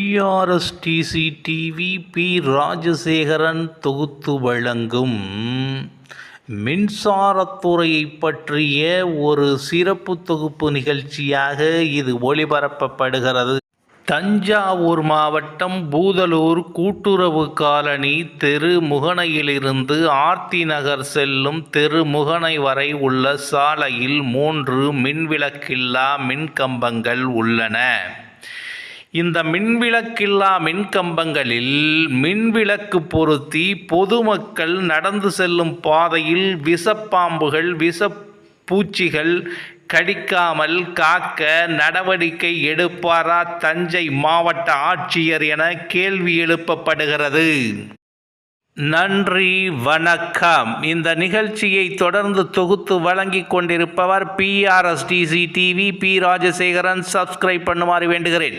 பிஆர்எஸ்டிசி TV B. Rajasekaran தொகுத்து வழங்கும் மின்சாரத்துறையை பற்றிய ஒரு சிறப்பு தொகுப்பு நிகழ்ச்சியாக இது ஒளிபரப்பப்படுகிறது. தஞ்சாவூர் மாவட்டம் பூதலூர் கூட்டுறவு காலனி தெரு முகனையிலிருந்து ஆர்த்தி நகர் செல்லும் தெரு முகனை வரை உள்ள சாலையில் 3 மின்விளக்கில்லா மின்கம்பங்கள் உள்ளன. இந்த மின்விளக்கில்லா மின்கம்பங்களில் மின்விளக்கு பொருத்தி பொதுமக்கள் நடந்து செல்லும் பாதையில் விஷப்பாம்புகள் விஷப்பூச்சிகள் கடிக்காமல் காக்க நடவடிக்கை எடுப்பாரா தஞ்சை மாவட்ட ஆட்சியர் என கேள்வி எழுப்பப்படுகிறது. நன்றி, வணக்கம். இந்த நிகழ்ச்சியை தொடர்ந்து தொகுத்து வழங்கிக் கொண்டிருப்பவர் பிஆர்எஸ்டிசி டிவி பி. ராஜசேகரன். சப்ஸ்கிரைப் பண்ணுமாறு வேண்டுகிறேன்.